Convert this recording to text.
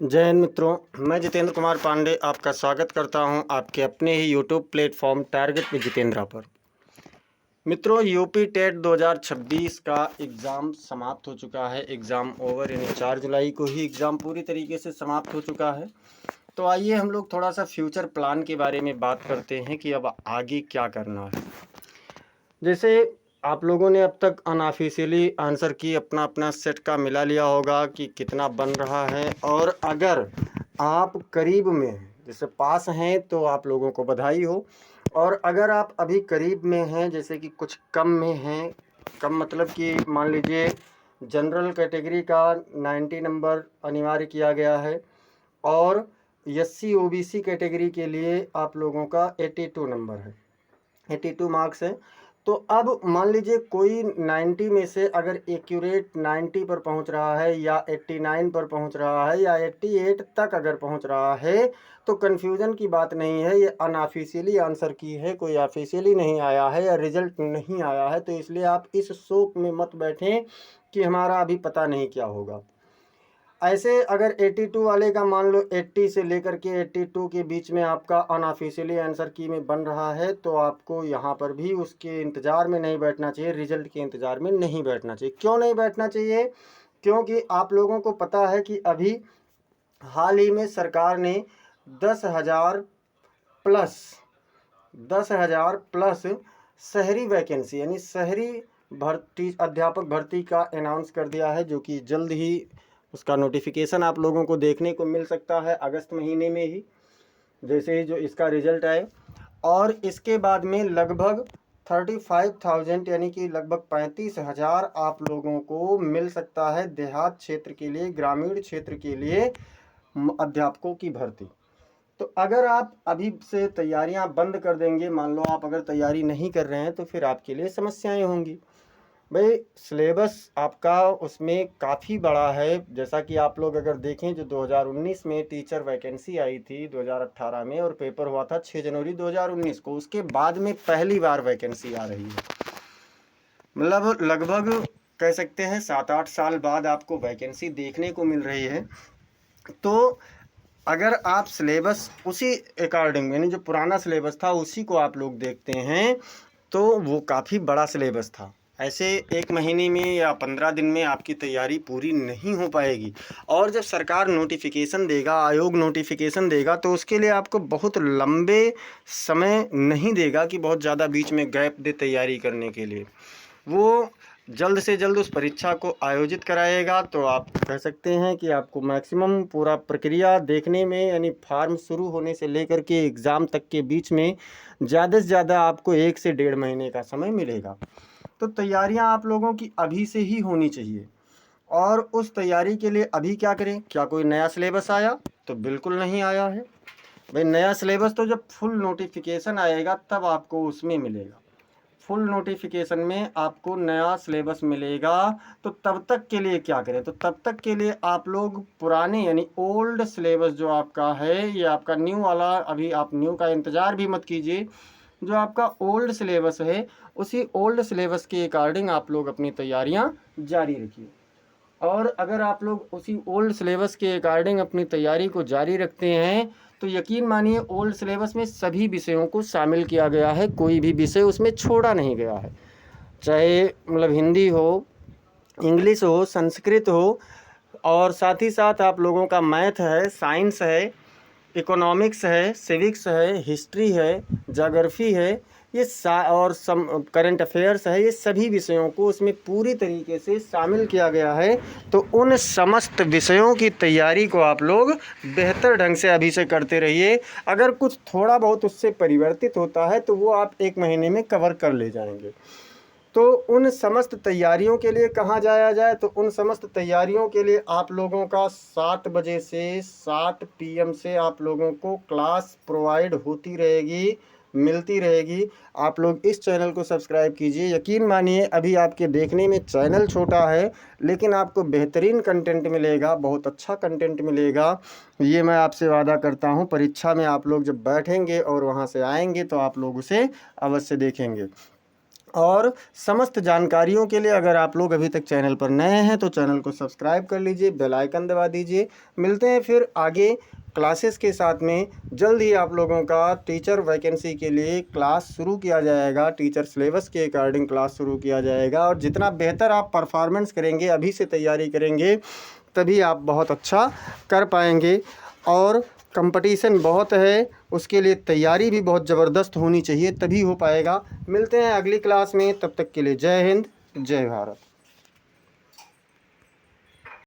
जय हिंद मित्रों, मैं जितेंद्र कुमार पांडे आपका स्वागत करता हूं आपके अपने ही YouTube platform target with Jitendra पर। मित्रों, यूपी टेट 2026 का एग्ज़ाम समाप्त हो चुका है। एग्ज़ाम ओवर, यानी 4 जुलाई को ही एग्ज़ाम पूरी तरीके से समाप्त हो चुका है। तो आइए हम लोग थोड़ा सा फ्यूचर प्लान के बारे में बात करते हैं कि अब आगे क्या करना है। जैसे आप लोगों ने अब तक अनऑफिशियली आंसर की अपना अपना सेट का मिला लिया होगा कि कितना बन रहा है, और अगर आप करीब में हैं, जैसे पास हैं, तो आप लोगों को बधाई हो। और अगर आप अभी करीब में हैं, जैसे कि कुछ कम में हैं, कम मतलब कि मान लीजिए जनरल कैटेगरी का 90 नंबर अनिवार्य किया गया है, और एससी ओबीसी कैटेगरी के लिए आप लोगों का 82 नंबर है, 82 मार्क्स है। तो अब मान लीजिए कोई 90 में से अगर एक्यूरेट 90 पर पहुंच रहा है, या 89 पर पहुंच रहा है, या 88 तक अगर पहुंच रहा है, तो कन्फ्यूज़न की बात नहीं है। ये अनऑफिशियली आंसर की है, कोई ऑफिशियली नहीं आया है या रिजल्ट नहीं आया है। तो इसलिए आप इस शोक में मत बैठें कि हमारा अभी पता नहीं क्या होगा। ऐसे अगर 82 वाले का मान लो 80 से लेकर के 82 के बीच में आपका अनऑफिशियली आंसर की में बन रहा है, तो आपको यहाँ पर भी उसके इंतज़ार में नहीं बैठना चाहिए, रिजल्ट के इंतज़ार में नहीं बैठना चाहिए। क्यों नहीं बैठना चाहिए? क्योंकि आप लोगों को पता है कि अभी हाल ही में सरकार ने 10,000 प्लस 10,000 प्लस शहरी वैकेंसी, यानी शहरी भर्ती, अध्यापक भर्ती का अनाउंस कर दिया है, जो कि जल्द ही उसका नोटिफिकेशन आप लोगों को देखने को मिल सकता है अगस्त महीने में ही, जैसे ही जो इसका रिजल्ट आए। और इसके बाद में लगभग 35,000, यानी कि लगभग 35,000 आप लोगों को मिल सकता है देहात क्षेत्र के लिए, ग्रामीण क्षेत्र के लिए अध्यापकों की भर्ती। तो अगर आप अभी से तैयारियां बंद कर देंगे, मान लो आप अगर तैयारी नहीं कर रहे हैं, तो फिर आपके लिए समस्याएं होंगी। भाई सिलेबस आपका उसमें काफ़ी बड़ा है। जैसा कि आप लोग अगर देखें, जो 2019 में टीचर वैकेंसी आई थी 2018 में, और पेपर हुआ था 6 जनवरी 2019 को, उसके बाद में पहली बार वैकेंसी आ रही है। मतलब लगभग कह सकते हैं 7-8 साल बाद आपको वैकेंसी देखने को मिल रही है। तो अगर आप सिलेबस उसी अकॉर्डिंग, यानी जो पुराना सिलेबस था उसी को आप लोग देखते हैं, तो वो काफ़ी बड़ा सिलेबस था। ऐसे 1 महीने में या 15 दिन में आपकी तैयारी पूरी नहीं हो पाएगी। और जब सरकार नोटिफिकेशन देगा, आयोग नोटिफिकेशन देगा, तो उसके लिए आपको बहुत लंबे समय नहीं देगा कि बहुत ज़्यादा बीच में गैप दे तैयारी करने के लिए। वो जल्द से जल्द उस परीक्षा को आयोजित कराएगा। तो आप कह सकते हैं कि आपको मैक्सिमम पूरा प्रक्रिया देखने में, यानी फार्म शुरू होने से लेकर के एग्ज़ाम तक के बीच में ज़्यादा से ज़्यादा आपको 1 से 1.5 महीने का समय मिलेगा। तो तैयारियां आप लोगों की अभी से ही होनी चाहिए। और उस तैयारी के लिए अभी क्या करें? क्या कोई नया सिलेबस आया? तो बिल्कुल नहीं आया है। भाई नया सिलेबस तो जब फुल नोटिफिकेशन आएगा तब आपको उसमें मिलेगा। फुल नोटिफिकेशन में आपको नया सिलेबस मिलेगा। तो तब तक के लिए क्या करें? तो तब तक के लिए आप लोग पुराने, यानी ओल्ड सिलेबस जो आपका है, ये आपका न्यू वाला, अभी आप न्यू का इंतज़ार भी मत कीजिए। जो आपका ओल्ड सिलेबस है, उसी ओल्ड सिलेबस के अकॉर्डिंग आप लोग अपनी तैयारियां जारी रखिए। और अगर आप लोग उसी ओल्ड सिलेबस के अकॉर्डिंग अपनी तैयारी को जारी रखते हैं, तो यकीन मानिए ओल्ड सिलेबस में सभी विषयों को शामिल किया गया है, कोई भी विषय उसमें छोड़ा नहीं गया है। चाहे मतलब हिंदी हो, इंग्लिश हो, संस्कृत हो, और साथ ही साथ आप लोगों का मैथ है, साइंस है, इकोनॉमिक्स है, सिविक्स है, हिस्ट्री है, ज्योग्राफी है, ये और सम करंट अफेयर्स है, ये सभी विषयों को उसमें पूरी तरीके से शामिल किया गया है। तो उन समस्त विषयों की तैयारी को आप लोग बेहतर ढंग से अभी से करते रहिए। अगर कुछ थोड़ा बहुत उससे परिवर्तित होता है, तो वो आप 1 महीने में कवर कर ले जाएंगे। तो उन समस्त तैयारियों के लिए कहाँ जाया जाए? तो उन समस्त तैयारियों के लिए आप लोगों का 7 बजे से 7 PM से आप लोगों को क्लास प्रोवाइड होती रहेगी, मिलती रहेगी। आप लोग इस चैनल को सब्सक्राइब कीजिए। यकीन मानिए अभी आपके देखने में चैनल छोटा है, लेकिन आपको बेहतरीन कंटेंट मिलेगा, बहुत अच्छा कंटेंट मिलेगा। ये मैं आपसे वादा करता हूँ। परीक्षा में आप लोग जब बैठेंगे और वहाँ से आएंगे, तो आप लोग उसे अवश्य देखेंगे। और समस्त जानकारियों के लिए अगर आप लोग अभी तक चैनल पर नए हैं तो चैनल को सब्सक्राइब कर लीजिए, बेल आइकन दबा दीजिए। मिलते हैं फिर आगे क्लासेस के साथ में। जल्द ही आप लोगों का टीचर वैकेंसी के लिए क्लास शुरू किया जाएगा, टीचर सिलेबस के अकॉर्डिंग क्लास शुरू किया जाएगा। और जितना बेहतर आप परफॉर्मेंस करेंगे, अभी से तैयारी करेंगे, तभी आप बहुत अच्छा कर पाएंगे। और कंपटीशन बहुत है, उसके लिए तैयारी भी बहुत ज़बरदस्त होनी चाहिए, तभी हो पाएगा। मिलते हैं अगली क्लास में, तब तक के लिए जय हिंद, जय भारत।